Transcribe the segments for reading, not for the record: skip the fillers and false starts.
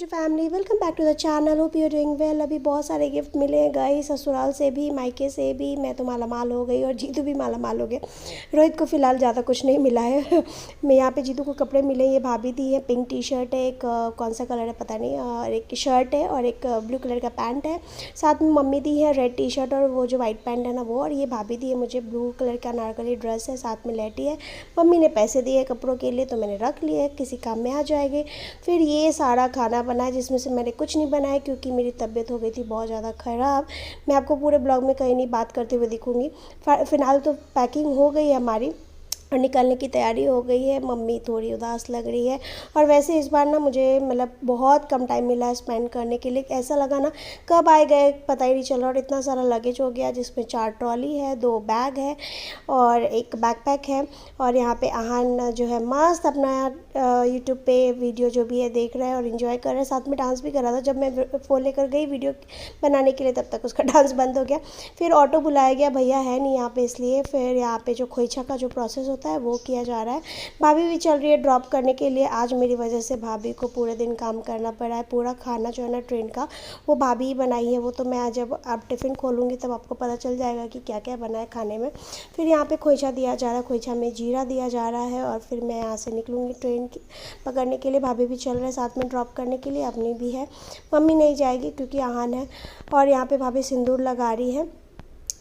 Family welcome back to the channel. Hope you doing well. अभी बहुत सारे gift मिले हैं गाइस, ससुराल से भी मायके से भी। मैं तो माला माल हो गई और जीतू भी माला माल हो गए। रोहित को फ़िलहाल ज़्यादा कुछ नहीं मिला है। मैं यहाँ पे जीतू को कपड़े मिले, ये भाभी दी है। पिंक टी शर्ट है, एक कौन सा कलर है पता नहीं, और एक शर्ट है और एक ब्लू कलर का पैंट है। साथ में मम्मी दी है रेड टी शर्ट और वो जो वाइट पैंट है ना वो, और ये भाभी दी है मुझे ब्लू कलर का अनारकली ड्रेस है, साथ में लेटी है। मम्मी ने पैसे दिए कपड़ों के लिए तो मैंने रख लिए, किसी काम में आ जाएंगे। फिर ये सारा खाना बना जिसमें से मैंने कुछ नहीं बनाया क्योंकि मेरी तबीयत हो गई थी बहुत ज़्यादा ख़राब। मैं आपको पूरे ब्लॉग में कहीं नहीं बात करते हुए दिखूंगी। फ़िलहाल तो पैकिंग हो गई है हमारी और निकलने की तैयारी हो गई है। मम्मी थोड़ी उदास लग रही है। और वैसे इस बार ना मुझे मतलब बहुत कम टाइम मिला है स्पेंड करने के लिए। ऐसा लगा ना कब आए गए पता ही नहीं चल रहा। और इतना सारा लगेज हो गया जिसमें 4 ट्रॉली है, 2 बैग है और एक बैकपैक है। और यहाँ पे आहान जो है मस्त अपना यूट्यूब पे वीडियो जो भी है देख रहा है और इन्जॉय कर रहा है। साथ में डांस भी कर रहा था। जब मैं फ़ोन लेकर गई वीडियो बनाने के लिए तब तक उसका डांस बंद हो गया। फिर ऑटो बुलाया गया, भैया है नहीं यहाँ पे इसलिए। फिर यहाँ पे जो खोइछा का जो प्रोसेस होता है वो किया जा रहा है। भाभी भी चल रही है ड्रॉप करने के लिए। आज मेरी वजह से भाभी को पूरे दिन काम करना पड़ा है। पूरा खाना जो है ना ट्रेन का वो भाभी ही बनाई है। वो तो मैं आज जब आप टिफ़िन खोलूँगी तब आपको पता चल जाएगा कि क्या क्या बना है खाने में। फिर यहाँ पे खोइछा दिया जा रहा है, खोइछा में जीरा दिया जा रहा है। और फिर मैं यहाँ से निकलूँगी ट्रेन पकड़ने के लिए। भाभी भी चल रहे हैं साथ में ड्रॉप करने के लिए, अपनी भी है। मम्मी नहीं जाएगी क्योंकि आहान है। और यहाँ पे भाभी सिंदूर लगा रही है।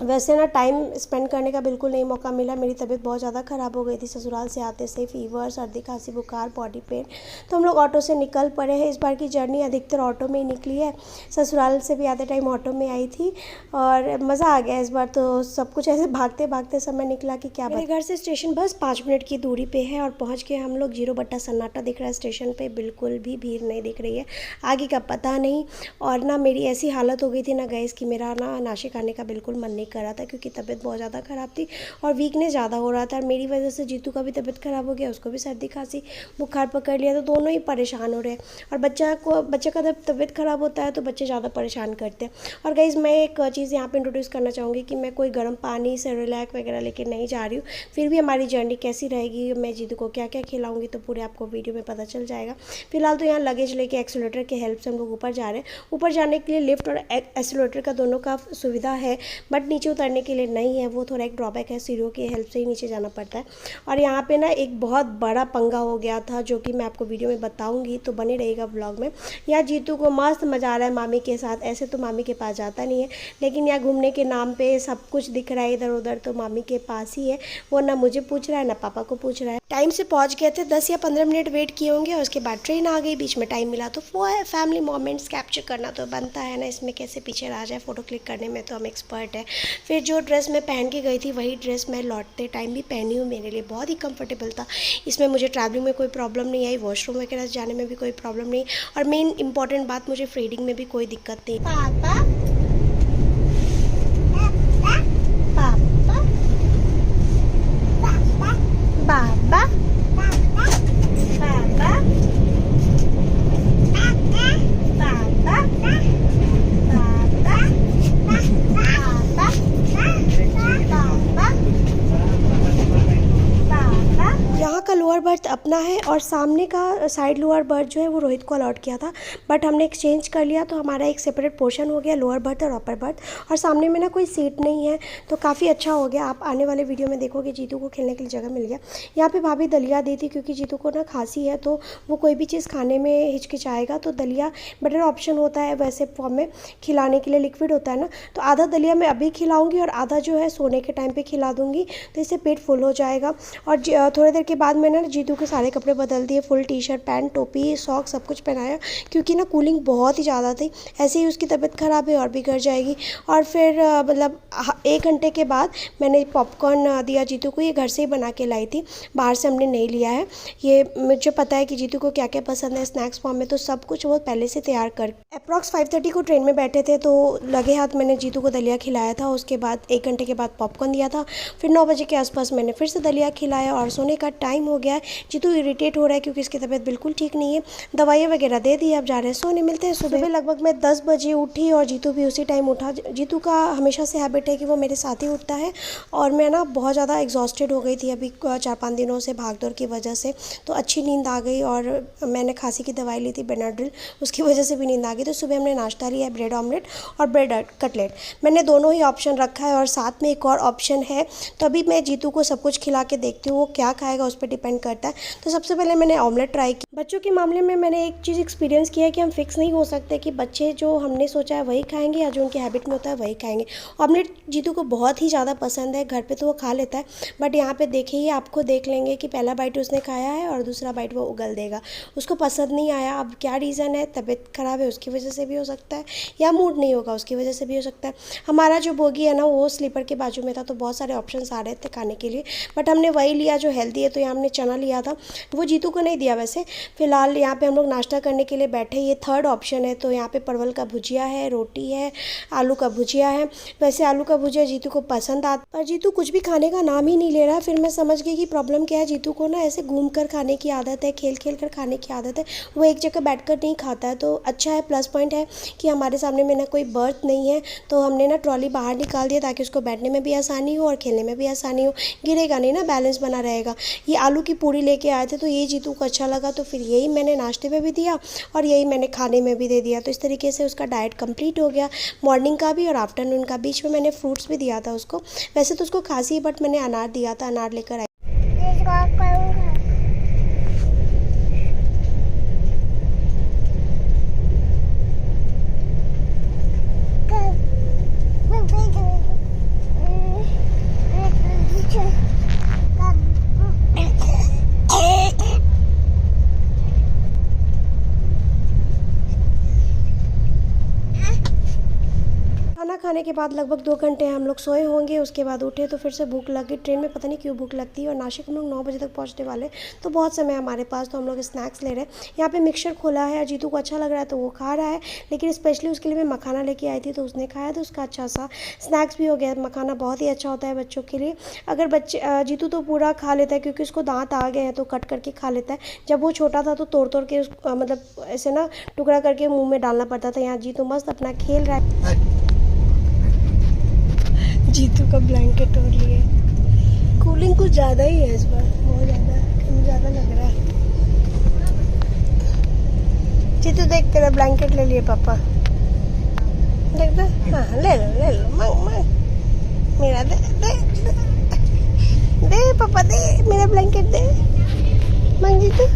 वैसे ना टाइम स्पेंड करने का बिल्कुल नहीं मौका मिला। मेरी तबीयत बहुत ज़्यादा ख़राब हो गई थी ससुराल से आते से। फ़ीवर, सर्दी, खांसी, बुखार, बॉडी पेन। तो हम लोग ऑटो से निकल पड़े हैं। इस बार की जर्नी अधिकतर ऑटो में ही निकली है। ससुराल से भी आते टाइम ऑटो में आई थी और मज़ा आ गया इस बार तो। सब कुछ ऐसे भागते भागते समय निकला कि क्या। मेरे घर से स्टेशन बस 5 मिनट की दूरी पर है और पहुँच के हम लोग 0 बट्टा सन्नाटा दिख रहा है स्टेशन पर। बिल्कुल भी भीड़ नहीं दिख रही है, आगे का पता नहीं। और ना मेरी ऐसी हालत हो गई थी ना गैस कि मेरा ना नाश्ते खाने का बिल्कुल मन नहीं कर रहा था क्योंकि तबीयत बहुत ज़्यादा ख़राब थी और वीकनेस ज़्यादा हो रहा था। और मेरी वजह से जीतू का भी तबीयत ख़राब हो गया, उसको भी सर्दी खांसी बुखार पकड़ लिया। तो दोनों ही परेशान हो रहे हैं। और बच्चे का जब तबीयत ख़राब होता है तो बच्चे ज़्यादा परेशान करते हैं। और गाइज़ मैं एक चीज़ यहाँ पर इंट्रोड्यूस करना चाहूँगी कि मैं कोई गर्म पानी सेरेलैक वगैरह लेके नहीं जा रही हूँ। फिर भी हमारी जर्नी कैसी रहेगी, मैं जीतू को क्या क्या खिलाऊँगी तो पूरे आपको वीडियो में पता चल जाएगा। फिलहाल तो यहाँ लगेज लेके एक्सीलरेटर के हेल्प से हम लोग ऊपर जा रहे हैं। ऊपर जाने के लिए लिफ्ट और एक्सीलरेटर का दोनों का सुविधा है, बट नीचे उतरने के लिए नहीं है। वो थोड़ा एक ड्रॉबैक है, सीढ़ियों की हेल्प से ही नीचे जाना पड़ता है। और यहाँ पे ना एक बहुत बड़ा पंगा हो गया था जो कि मैं आपको वीडियो में बताऊंगी, तो बने रहेगा ब्लॉग में। यहाँ जीतू को मस्त मज़ा आ रहा है मामी के साथ। ऐसे तो मामी के पास जाता नहीं है, लेकिन यहाँ घूमने के नाम पे सब कुछ दिख रहा है इधर उधर, तो मामी के पास ही है। वो ना मुझे पूछ रहा है ना पापा को पूछ रहा है। टाइम से पहुँच गए थे, 10 या 15 मिनट वेट किए होंगे और उसके बाद ट्रेन आ गई। बीच में टाइम मिला तो वो है फैमिली मोमेंट्स कैप्चर करना तो बनता है ना। इसमें कैसे पीछे रह जाए, फ़ोटो क्लिक करने में तो हम एक्सपर्ट है। फिर जो ड्रेस मैं पहन के गई थी वही ड्रेस मैं लौटते टाइम भी पहनी हूँ। मेरे लिए बहुत ही कंफर्टेबल था। इसमें मुझे ट्रैवलिंग में कोई प्रॉब्लम नहीं आई, वॉशरूम वगैरह जाने में भी कोई प्रॉब्लम नहीं। और मेन इंपॉर्टेंट बात, मुझे फीडिंग में भी कोई दिक्कत नहीं। पापा पापा यहाँ का लोअर बर्थ अपना है और सामने का साइड लोअर बर्थ जो है वो रोहित को अलॉट किया था, बट हमने एक्सचेंज कर लिया तो हमारा एक सेपरेट पोर्शन हो गया, लोअर बर्थ और अपर बर्थ। और सामने में ना कोई सीट नहीं है तो काफ़ी अच्छा हो गया। आप आने वाले वीडियो में देखोगे जीतू को खेलने के लिए जगह मिल गया। यहाँ पे भाभी दलिया दी थी क्योंकि जीतू को ना खांसी है तो वो कोई भी चीज़ खाने में हिचकिचाएगा, तो दलिया बेटर ऑप्शन होता है वैसे फॉर्म में खिलाने के लिए, लिक्विड होता है ना। तो आधा दलिया मैं अभी खिलाऊँगी और आधा जो है सोने के टाइम पर खिला दूँगी, तो इससे पेट फुल हो जाएगा। और थोड़ी देर के बाद मैंने जीतू के सारे कपड़े बदल दिए, फुल टी शर्ट, पैंट, टोपी, सॉक्स सब कुछ पहनाया क्योंकि ना कूलिंग बहुत ही ज़्यादा थी। ऐसे ही उसकी तबीयत ख़राब है और बिगड़ जाएगी। और फिर मतलब 1 घंटे के बाद मैंने पॉपकॉर्न दिया जीतू को। ये घर से ही बना के लाई थी, बाहर से हमने नहीं लिया है। ये मुझे पता है कि जीतू को क्या क्या पसंद है स्नैक्स फॉर्म में, तो सब कुछ वो पहले से तैयार कर। अप्रॉक्स 5:30 को ट्रेन में बैठे थे तो लगे हाथ मैंने जीतू को दलिया खिलाया था। उसके बाद 1 घंटे के बाद पॉपकॉर्न दिया था। फिर 9 बजे के आसपास मैंने फिर से दलिया खिलाया और सोने का टाइम हो गया है। जीतू इरिटेट हो रहा है क्योंकि इसकी तबीयत बिल्कुल ठीक नहीं है। दवाइयाँ वगैरह दे दी, अब जा रहे हैं सोने। मिलते हैं सुबह। लगभग मैं 10 बजे उठी और जीतू भी उसी टाइम उठा। जीतू का हमेशा से हैबिट है कि वो मेरे साथ ही उठता है और मैं ना बहुत ज़्यादा एग्जॉस्टेड हो गई थी अभी 4-5 दिनों से भागदौड़ की वजह से, तो अच्छी नींद आ गई और मैंने खांसी की दवाई ली थी बेनाड्रिल, उसकी वजह से भी नींद आ गई। तो सुबह हमने नाश्ता लिया है ब्रेड ऑमलेट और ब्रेड कटलेट। मैंने दोनों ही ऑप्शन रखा है और साथ में एक और ऑप्शन है। तो अभी मैं जीतू को सब कुछ खिला के देखती हूँ वो क्या खाएगा, उस पर डिपेंड करता है। तो सबसे पहले मैंने ऑमलेट ट्राई की। बच्चों के मामले में मैंने एक चीज़ एक्सपीरियंस किया है कि हम फिक्स नहीं हो सकते कि बच्चे जो हमने सोचा है वही खाएंगे या जो उनके हैबिट में होता है वही खाएंगे। ऑमलेट जीतू को बहुत ही ज़्यादा पसंद है, घर पे तो वो खा लेता है, बट यहाँ पे देखिए आप खुद देख लेंगे कि पहला बाइट उसने खाया है और दूसरा बाइट वो उगल देगा। उसको पसंद नहीं आया। अब क्या रीज़न है, तबीयत ख़राब है उसकी वजह से भी हो सकता है या मूड नहीं होगा उसकी वजह से भी हो सकता है। हमारा जो बोगी है ना वो स्लीपर के बाजू में था, तो बहुत सारे ऑप्शंस आ रहे थे खाने के लिए, बट हमने वही लिया जो हेल्दी है। तो यहाँ हमने चना लिया था, वो जीतू को नहीं दिया वैसे। फ़िलहाल यहाँ पे हम लोग नाश्ता करने के लिए बैठे, ये थर्ड ऑप्शन है। तो यहाँ पे परवल का भुजिया है, रोटी है, आलू का भुजिया है। वैसे आलू का भुजिया जीतू को पसंद आता, पर जीतू कुछ भी खाने का नाम ही नहीं ले रहा। फिर मैं समझ गई कि प्रॉब्लम क्या है। जीतू को ना ऐसे घूम कर खाने की आदत है, खेल खेल कर खाने की आदत है, वो एक जगह बैठकर नहीं खाता है। तो अच्छा है, प्लस पॉइंट है कि हमारे सामने में ना कोई बर्थ नहीं है, तो हमने ना ट्रॉली बाहर निकाल दिया ताकि उसको बैठने में भी आसानी हो और खेलने में भी आसानी हो, गिरेगा नहीं ना, बैलेंस बना रहेगा। ये आलू की पूड़ी लेके आए थे तो ये जीतू को अच्छा लगा, तो फिर यही मैंने नाश्ते में भी दिया और यही मैंने खाने में भी दे दिया। तो इस तरीके से उसका डाइट कंप्लीट हो गया, मॉर्निंग का भी और आफ्टरनून का। बीच में मैंने फ्रूट्स भी दिया था उसको। वैसे तो उसको खांसी, बट मैंने अनार दिया था, अनार लेकर आई। खाना खाने के बाद लगभग 2 घंटे हम लोग सोए होंगे। उसके बाद उठे तो फिर से भूख लगी। ट्रेन में पता नहीं क्यों भूख लगती है और नासिक हम लोग 9 बजे तक पहुंचने वाले, तो बहुत समय हमारे पास, तो हम लोग स्नैक्स ले रहे हैं। यहाँ पे मिक्सचर खोला है, जीतू को अच्छा लग रहा है तो वो खा रहा है, लेकिन स्पेशली उसके लिए मैं मखाना लेके आई थी तो उसने खाया, तो उसका अच्छा सा स्नैक्स भी हो गया। मखाना बहुत ही अच्छा होता है बच्चों के लिए। अगर बच्चे जीतू तो पूरा खा लेता है क्योंकि उसको दाँत आ गए हैं तो कट करके खा लेता है। जब वो छोटा था तो तोड़ तोड़ के मतलब ऐसे ना टुकड़ा करके मुँह में डालना पड़ता था। यहाँ जीतू मस्त अपना खेल रहा है। जीतू का ब्लैंकेट ओढ़ लिए। कूलिंग कुछ ज़्यादा ही है इस बार, बहुत ज़्यादा लग रहा है। जीतू देख, तेरा ब्लैंकेट ले लिए पापा, देख दे। हाँ ले लो मांग मेरा दे दे दे पापा, दे मेरा ब्लैंकेट दे, मांग जीतू।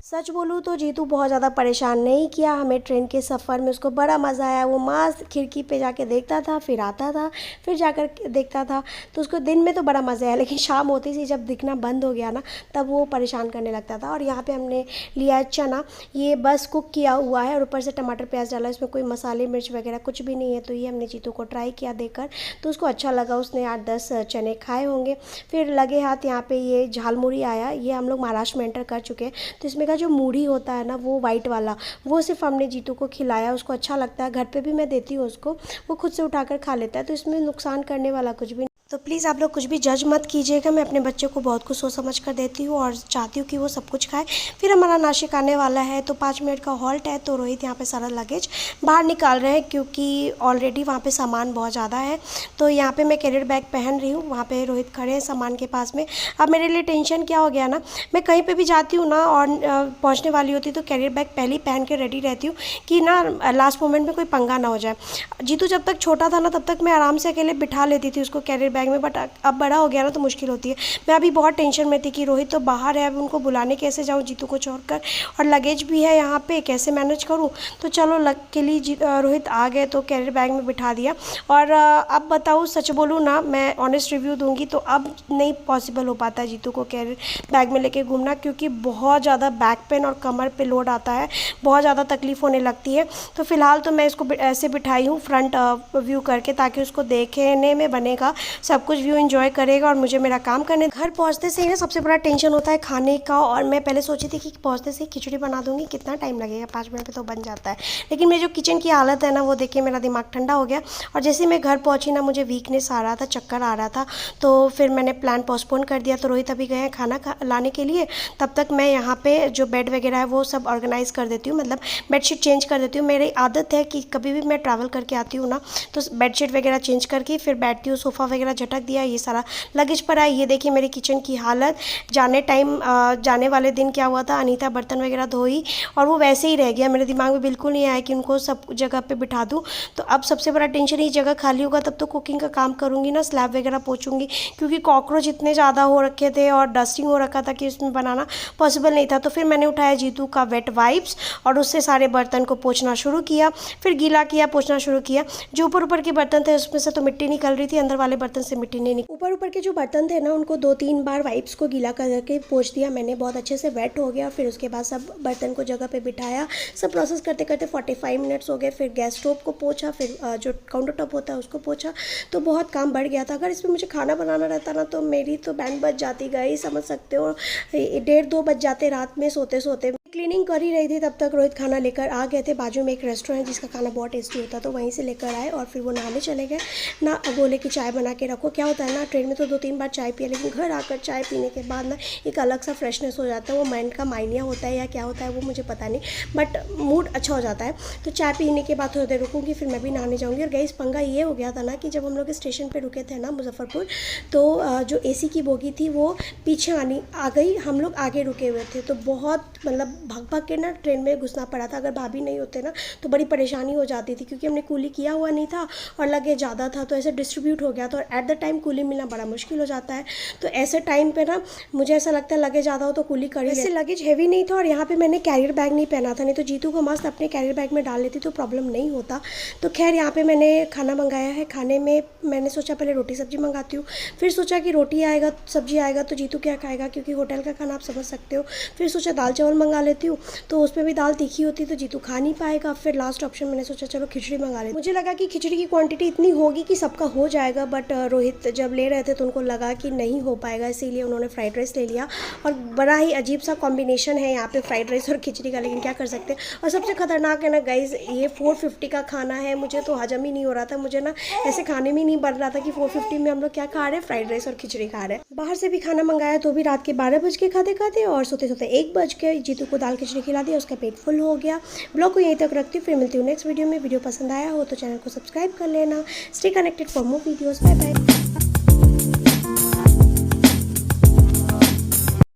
सच बोलूँ तो जीतू बहुत ज़्यादा परेशान नहीं किया हमें ट्रेन के सफ़र में। उसको बड़ा मज़ा आया। वो मस्त खिड़की पे जाके देखता था, फिर आता था, फिर जाकर देखता था। तो उसको दिन में तो बड़ा मज़ा आया, लेकिन शाम होती सी जब दिखना बंद हो गया ना, तब वो परेशान करने लगता था। और यहाँ पे हमने लिया है चना, ये बस कुक किया हुआ है और ऊपर से टमाटर प्याज डाला, इसमें कोई मसाले मिर्च वगैरह कुछ भी नहीं है। तो ये हमने जीतू को ट्राई किया देकर, तो उसको अच्छा लगा। उसने 8-10 चने खाए होंगे। फिर लगे हाथ यहाँ पे ये झालमुड़ी आया, ये हम लोग महाराष्ट्र में एंटर कर चुके हैं। तो इसमें का जो मूढ़ी होता है ना, वो वाइट वाला, वो सिर्फ हमने जीतू को खिलाया। उसको अच्छा लगता है, घर पे भी मैं देती हूँ उसको, वो खुद से उठाकर खा लेता है। तो इसमें नुकसान करने वाला कुछ भी। तो प्लीज़ आप लोग कुछ भी जज मत कीजिएगा। मैं अपने बच्चे को बहुत कुछ सोच समझ कर देती हूँ और चाहती हूँ कि वो सब कुछ खाए। फिर हमारा नासिक आने वाला है, तो 5 मिनट का हॉल्ट है। तो रोहित यहाँ पे सारा लगेज बाहर निकाल रहे हैं क्योंकि ऑलरेडी वहाँ पे सामान बहुत ज़्यादा है। तो यहाँ पे मैं कैरियर बैग पहन रही हूँ, वहाँ पे रोहित खड़े हैं सामान के पास में। अब मेरे लिए टेंशन क्या हो गया ना, मैं कहीं पर भी जाती हूँ ना और पहुँचने वाली होती तो कैरियर बैग पहले ही पहन के रेडी रहती हूँ कि ना लास्ट मोमेंट में कोई पंगा ना हो जाए। जीतू जब तक छोटा था ना, तब तक मैं आराम से अकेले बिठा लेती थी उसको कैरियर बैग में, बट अब बड़ा हो गया ना तो मुश्किल होती है। मैं अभी बहुत टेंशन में थी कि रोहित तो बाहर है, अब उनको बुलाने कैसे जाऊँ जीतू को छोड़कर, और लगेज भी है यहाँ पे, कैसे मैनेज करूँ। तो चलो लकीली रोहित आ गए तो कैरियर बैग में बिठा दिया। और अब बताऊँ, सच बोलूँ ना, मैं ऑनेस्ट रिव्यू दूंगी तो अब नहीं पॉसिबल हो पाता है जीतू को कैरियर बैग में लेके घूमना, क्योंकि बहुत ज़्यादा बैक पेन और कमर पे लोड आता है, बहुत ज़्यादा तकलीफ़ होने लगती है। तो फ़िलहाल तो मैं इसको ऐसे बिठाई हूँ फ्रंट व्यू करके, ताकि उसको देखने में बनेगा सब कुछ व्यू एंजॉय करेगा और मुझे मेरा काम करने। घर पहुँचते से ही ना सबसे बड़ा टेंशन होता है खाने का, और मैं पहले सोची थी कि पहुँचते से खिचड़ी बना दूँगी, कितना टाइम लगेगा, 5 मिनट में तो बन जाता है। लेकिन मेरी जो किचन की हालत है ना वो देख के मेरा दिमाग ठंडा हो गया। और जैसे मैं घर पहुँची ना मुझे वीकनेस आ रहा था, चक्कर आ रहा था, तो फिर मैंने प्लान पोस्टपोन कर दिया। तो रोहित अभी गए हैं खाना लाने के लिए, तब तक मैं यहाँ पे जो बेड वगैरह है वो सब ऑर्गेनाइज़ कर देती हूँ, मतलब बेडशीट चेंज कर देती हूँ। मेरी आदत है कि कभी भी मैं ट्रैवल करके आती हूँ ना तो बेडशीट वगैरह चेंज करके फिर बैठती हूँ। सोफ़ा वगैरह झटक दिया, ये सारा लगेज पड़ा है। ये देखिए मेरी किचन की हालत। जाने वाले दिन क्या हुआ था, अनीता बर्तन वगैरह धोई और वो वैसे ही रह गया। मेरे दिमाग में बिल्कुल नहीं आया कि उनको सब जगह पे बिठा दूँ। तो अब सबसे बड़ा टेंशन, ये जगह खाली होगा तब तो कुकिंग का काम करूँगी ना, स्लैब वगैरह पोछूंगी, क्योंकि कॉकरोच इतने ज़्यादा हो रखे थे और डस्टिंग हो रखा था कि उसमें बनाना पॉसिबल नहीं था। तो फिर मैंने उठाया जीतू का वेट वाइप्स और उससे सारे बर्तन को पोछना शुरू किया, फिर गीला किया, पोछना शुरू किया। जो ऊपर ऊपर के बर्तन थे उसमें से तो मिट्टी निकल रही थी, अंदर वाले बर्तन से मिट्टी नहीं निकली। ऊपर ऊपर के जो बर्तन थे ना उनको 2-3 बार वाइप्स को गीला करके पोछ दिया मैंने, बहुत अच्छे से वेट हो गया। फिर उसके बाद सब बर्तन को जगह पे बिठाया। सब प्रोसेस करते करते 45 मिनट्स हो गए। फिर गैस स्टोव को पोछा, फिर जो काउंटर टॉप होता है उसको पोछा। तो बहुत काम बढ़ गया था। अगर इसमें मुझे खाना बनाना रहता ना तो मेरी तो बैंड बज जाती, गई समझ सकते हो, 1:30-2 बज जाते रात में सोते सोते। क्लीनिंग कर ही रही थी तब तक रोहित खाना लेकर आ गए थे। बाजू में एक रेस्टोरेंट है जिसका खाना बहुत टेस्टी होता, तो वहीं से लेकर आए और फिर वो नहाने चले गए ना। बोले कि चाय बना के रखो। क्या होता है ना, ट्रेन में तो 2-3 बार चाय पिया, लेकिन घर आकर चाय पीने के बाद ना एक अलग सा फ्रेशनेस हो जाता है। वो माइंड का माइनिया होता है या क्या होता है वो मुझे पता नहीं, बट मूड अच्छा हो जाता है। तो चाय पीने के बाद थोड़ी देर रुकूंगी, फिर मैं भी नहाने जाऊँगी। और गाइस पंगा ये हो गया था ना कि जब हम लोग स्टेशन पर रुके थे ना मुजफ्फरपुर, तो जो AC की बोगी थी वो पीछे आ गई, हम लोग आगे रुके हुए थे। तो बहुत मतलब भाग भाग के ना ट्रेन में घुसना पड़ा था। अगर भाभी नहीं होते ना तो बड़ी परेशानी हो जाती थी, क्योंकि हमने कूली किया हुआ नहीं था और लगेज ज़्यादा था, तो ऐसे डिस्ट्रीब्यूट हो गया था। और एट द टाइम कूली मिलना बड़ा मुश्किल हो जाता है। तो ऐसे टाइम पे ना मुझे ऐसा लगता है लगेज ज़्यादा हो तो कूली कर ही। ऐसे लगेज हैवी नहीं था और यहाँ पे मैंने कैरियर बैग नहीं पहना था, नहीं तो जीतू को मस्त अपने कैरियर बैग में डाल लेती तो प्रॉब्लम नहीं होता। तो खैर यहाँ पे मैंने खाना मंगाया है। खाने में मैंने सोचा पहले रोटी सब्जी मंगाती हूँ, फिर सोचा कि रोटी आएगा सब्जी आएगा तो जीतू क्या खाएगा, क्योंकि होटल का खाना आप समझ सकते हो। फिर सोचा दाल चावल मंगा लेती हूँ, तो उसमें भी दाल तीखी होती तो जीतू खा नहीं पाएगा। फिर लास्ट ऑप्शन मैंने सोचा चलो खिचड़ी मंगा लेती। मुझे लगा कि खिचड़ी की क्वांटिटी इतनी होगी कि सबका हो जाएगा, बट रोहित जब ले रहे थे तो उनको लगा कि नहीं हो पाएगा, इसीलिए उन्होंने फ्राइड राइस ले लिया। और बड़ा ही अजीब सा कॉम्बिनेशन है यहाँ पे फ्राइड राइस और खिचड़ी का, लेकिन क्या कर सकते हैं। और सबसे खतरनाक है ना गाइज, ये 450 का खाना है, मुझे तो हजम ही नहीं हो रहा था। मुझे ना ऐसे खाने में नहीं बन रहा था कि 450 में हम लोग क्या खा रहे हैं, फ्राइड राइस और खिचड़ी खा रहे हैं। बाहर से भी खाना मंगाया तो भी रात के 12 बज के खाते खाते, और सोते सोते 1 बज के। जीतू को दाल खिचड़ी खिला दिया, उसका पेट फुल हो गया। ब्लॉग को यहीं तक रखती हूँ, फिर मिलती हूँ नेक्स्ट वीडियो में। वीडियो पसंद आया हो तो चैनल को सब्सक्राइब कर लेना। Stay connected for more videos. Bye bye.